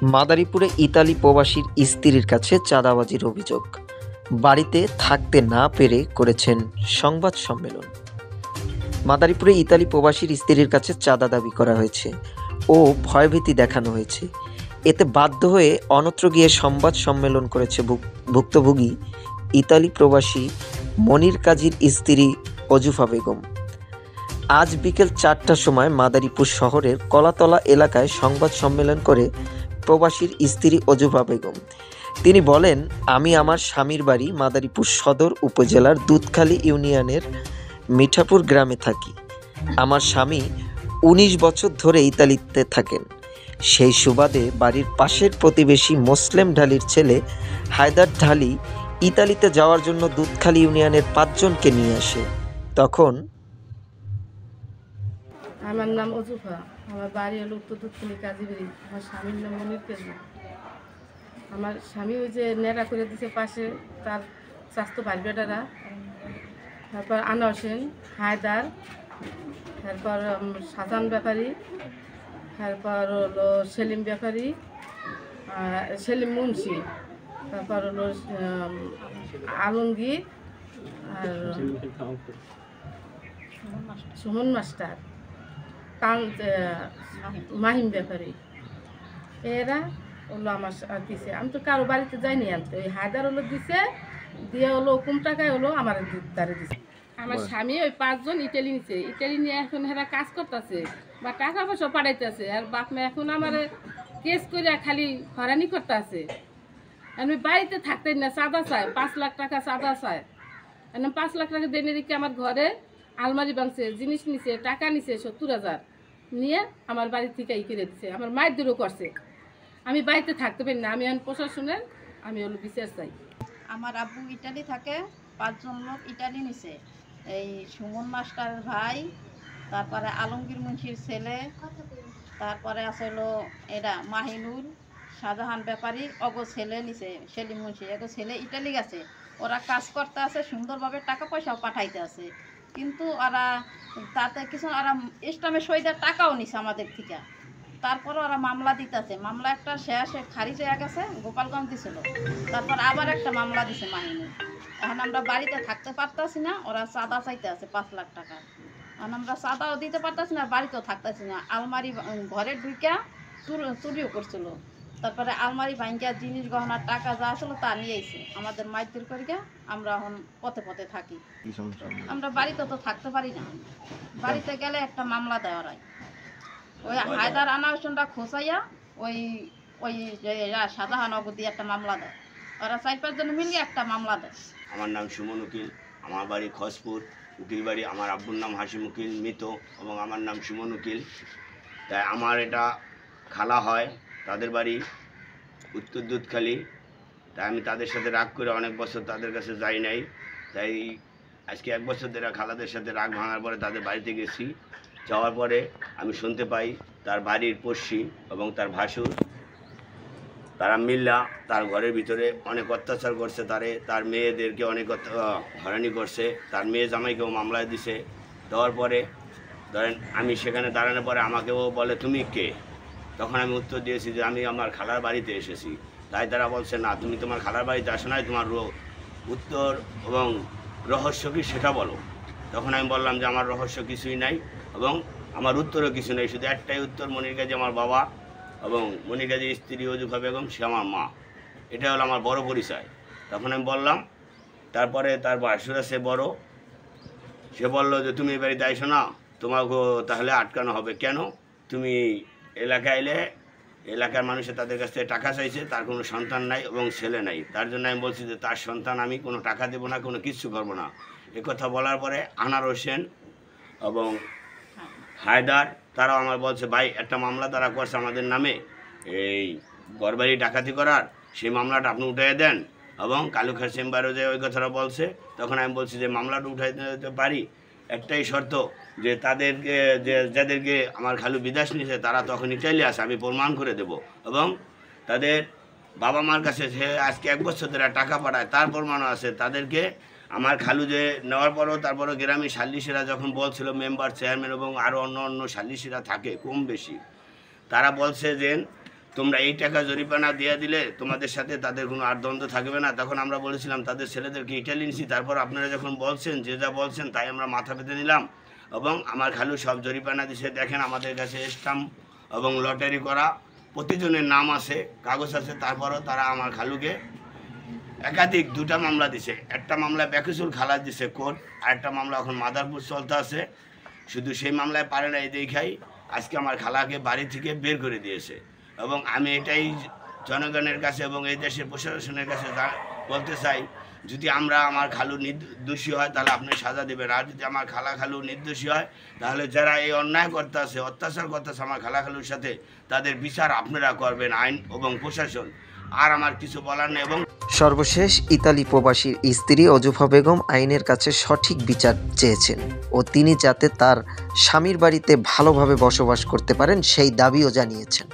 মাদারীপুরে Italy প্রবাসীর স্ত্রীর কাছে চাঁদাবাজির অভিযোগ। বাড়িতে থাকতে না পেরে করেছেন সংবাদ সম্মেলন। মাদারীপুরে ইতালি প্রবাসীর স্ত্রীর কাছে চাঁদা দাবি করা হয়েছে ও ভয়ভীতি দেখানো হয়েছে। এতে বাধ্য হয়ে অন্যত্র গিয়ে সংবাদ সম্মেলন করেছে ভুক্তভোগী ইতালি প্রবাসী মনির কাজীর স্ত্রী অজুফা বেগম। আজ বিকেল 4টার সময় মাদারীপুর শহরের কলাতলা এলাকায় সংবাদ সম্মেলন করে প্রবাসীর স্ত্রী অজুফা বেগম। তিনি বলেন, আমি আমার স্বামীর বাড়ি মাদারীপুর সদর উপজেলার দুধখালী ইউনিয়নের মিঠাপুর গ্রামে থাকি। আমার স্বামী 19 বছর ধরে ইতালিতে থাকেন। সেই সুবাদে বাড়ির পাশের প্রতিবেশী মোসলেম ঢালির ছেলে হায়দার ঢালি ইতালিতে যাওয়ার জন্য দুধখালী ইউনিয়নের 5 জনকে নিয়ে আসে। তখন আমার নাম অজুফা, আমার বাড়ি হলো উত্তর দুধখালী কাজীবাড়ি। আমার স্বামীর নাম মনির কাজী। আমার স্বামী ওই যে নেড়া করে দিছে পাশে তার স্বাস্থ্য ভাই বেটারা, তারপর আনা হোসেন, হায়দার, তারপর শাহজাহান ব্যাপারী, তারপর হলো সেলিম ব্যাপারী, সেলিম মুন্সি, তারপর হলো আলমগীর আর সুমন মাস্টার, মাহিম ব্যাপারী। এরা হলো আমার দিছে। আমি তো কারো বাড়িতে যাইনি আনতে। ওই হায়দার হলো দিছে, দিয়ে হলো কম টাকায় হলো আমার তারে দিছে। আমার স্বামী ওই 5 জন ইটালি নিছে। ইটালি নিয়ে এখন এরা কাজ করতেছে বা টাকা পয়সা পাঠাইতেছে। আর বাপ মা এখন আমার কেস করে খালি হয়রানি করতে আছে। আমি বাড়িতে থাকতেই না, চাঁদা চায়, 5 লাখ টাকা চাঁদা চায়। 5 লাখ টাকা দিয়ে রেখে আমার ঘরে আলমারি ভাঙছে, জিনিস নিছে, টাকা নিছে 70,000 নিয়ে আমার বাড়ি থেকে কিনে দিছে। আমার মায়ের দূরও করছে। আমি বাড়িতে থাকতে পারি না। আমি এখন প্রশাসনের আমি হলো বিচার চাই। আমার আব্বু ইটালি থাকে, 5 জন লোক ইটালি নিছে। এই সুমন মাস্টারের ভাই, তারপরে আলমগীর মুন্সির ছেলে, তারপরে আছে হলো এরা মাহিনুর, শাহজাহান ব্যাপারী, অগো ছেলে নিছে, সেলিম মুন্সি, এগো ছেলে ইটালি গেছে। ওরা কাজ করতে আছে, সুন্দরভাবে টাকা পয়সাও পাঠাইতে আছে। কিন্তু ওরা তাতে কিছু ওরা ইসলামের শহীদের টাকাও নিছে আমাদের থেকে। তারপরে ওরা মামলা দিতেছে। মামলা একটা শেষ খারিজ হয়ে গেছে, গোপালগঞ্জ দিছিল। তারপর আবার একটা মামলা দিছে মাহিনী। এখন আমরা বাড়িতে থাকতে পারতাছি না, ওরা চাঁদা চাইতে আছে 5 লাখ টাকা। এখন আমরা চাঁদাও দিতে পারতাছি না, বাড়িতেও থাকতেছি না। আলমারি ঘরে ঢুইকা চুরিও করছিল। তারপরে আলমারি ভাঙ্গিয়া জিনিস গহনার টাকা যা আসলো তা নিয়েছে আমাদের মাইদের করিয়া। আমরা এখন পথে পথে থাকি। আমরা বাড়িতে তো থাকতে পারি না। বাড়িতে গেলে একটা মামলা দেয় ওরাই। ওই হায়দার আনা হোসেনটা খোঁচাইয়া ওই ওই শাহজাহান অগর দিয়ে একটা মামলা দেয়। ওরা 4-5 জন মিলিয়ে একটা মামলা দেয়। আমার নাম সুমন উকিল, আমার বাড়ি খসপুর উকিল বাড়ি। আমার আব্বুর নাম হাসিম উকিল মৃত এবং আমার নাম সুমন উকিল। তাই আমার এটা খালা হয়, তাদের বাড়ি উত্তর দুধখালি। তাই আমি তাদের সাথে রাগ করে অনেক বছর তাদের কাছে যাই নাই। তাই আজকে 1 বছর ধরে খালাদের সাথে রাগ ভাঙার পরে তাদের বাড়িতে গেছি। যাওয়ার পরে আমি শুনতে পাই তার বাড়ির পড়শি এবং তার ভাসুর তারা মিল্লা তার ঘরের ভিতরে অনেক অত্যাচার করছে, তার মেয়েদেরকে অনেক হয়রানি করছে। তার মেয়ে জামাইকেও মামলায় দিছে। দেওয়ার পরে ধরেন আমি সেখানে দাঁড়ানোর পরে আমাকেও বলে তুমি কে? তখন আমি উত্তর দিয়েছি যে আমি আমার খালার বাড়িতে এসেছি। তাই তারা বলছে না, তুমি তোমার খালার বাড়িতে আসো নাই, তোমার উত্তর এবং রহস্য কি সেটা বলো। তখন আমি বললাম যে আমার রহস্য কিছুই নাই এবং আমার উত্তরও কিছু নেই, শুধু একটাই উত্তর, মনির কাজী আমার বাবা এবং মনির কাজীর স্ত্রী অজুফা বেগম সে আমার মা। এটা হলো আমার বড় পরিচয়। তখন আমি বললাম, তারপরে তার ভাসুরা সে বড়, সে বলল যে তুমি এই বাড়িতে আইসো না, তোমাকে তাহলে আটকানো হবে। কেন? তুমি এলাকায় এলে এলাকার মানুষে তাদের কাছ থেকে টাকা চাইছে, তার কোনো সন্তান নাই এবং ছেলে নাই। তার জন্য আমি বলছি যে তার সন্তান আমি কোনো টাকা দেবো না, কোনো কিচ্ছু করবো না। কথা বলার পরে আনার হোসেন এবং হায়দার তারাও আমার বলছে, ভাই একটা মামলা তারা করছে আমাদের নামে এই ঘরবাড়ি ডাকাতি করার, সেই মামলাটা আপনি উঠাই দেন। এবং কালুখার চেম্বারও যে ওই কথাটা বলছে। তখন আমি বলছি যে মামলাটা উঠাই দিতে পারি, একটাই শর্ত যে তাদেরকে যাদেরকে আমার খালু বিদেশ নিয়েছে তারা তখন ইটালি আসে, আমি প্রমাণ করে দেব। এবং তাদের বাবা মার কাছে সে আজকে 1 বছর ধরে টাকা পাঠায়, তার প্রমাণও আছে। তাদেরকে আমার খালু যে নেওয়ার পরও তারপরও গ্রামে সাল্লিশিরা যখন বলছিল, মেম্বার চেয়ারম্যান এবং আরও অন্য অন্য সাল্লিশিরা থাকে কম বেশি, তারা বলছে যে তোমরা এই টাকা জরিমানা দিয়ে দিলে তোমাদের সাথে তাদের কোনো আর দ্বন্দ্ব থাকবে না। তখন আমরা বলেছিলাম তাদের ছেলেদেরকে ইটালি নিছি। তারপর আপনারা যখন বলছেন যে যা বলছেন তাই আমরা মাথা পেতে নিলাম এবং আমার খালু সব জরিমানা দিছে। দেখেন আমাদের কাছে স্টাম্প এবং লটারি করা প্রতিজনের নাম আছে, কাগজ আছে। তারপরও তারা আমার খালুকে একাধিক 2টা মামলা দিছে। একটা মামলা বেকসুর খালাস দিছে কোর্ট, আর একটা মামলা এখন মাদারপুর চলতে আছে। শুধু সেই মামলায় পারে না এই দেখাই আজকে আমার খালাকে বাড়ি থেকে বের করে দিয়েছে। এবং আমি এটাই জনগণের কাছে এবং এই দেশের প্রশাসনের কাছে বলতে চাই, যদি আমার খালু দোষী হয় তাহলে আপনি সাজা দেবেন, আর যদি আমার খালু নির্দোষী হয় তাহলে যারা এই অন্যায় করতে আছে, অত্যাচার করতেছে আমার খালুর সাথে, তাদের বিচার আপনারা করবেন, আইন এবং প্রশাসন। আর আমার কিছু বলার নেই। এবং সর্বশেষ ইতালি প্রবাসীর স্ত্রী অজুফা বেগম আইনের কাছে সঠিক বিচার চেয়েছেন ও তিনি যাতে তার স্বামীর বাড়িতে ভালোভাবে বসবাস করতে পারেন সেই দাবিও জানিয়েছেন।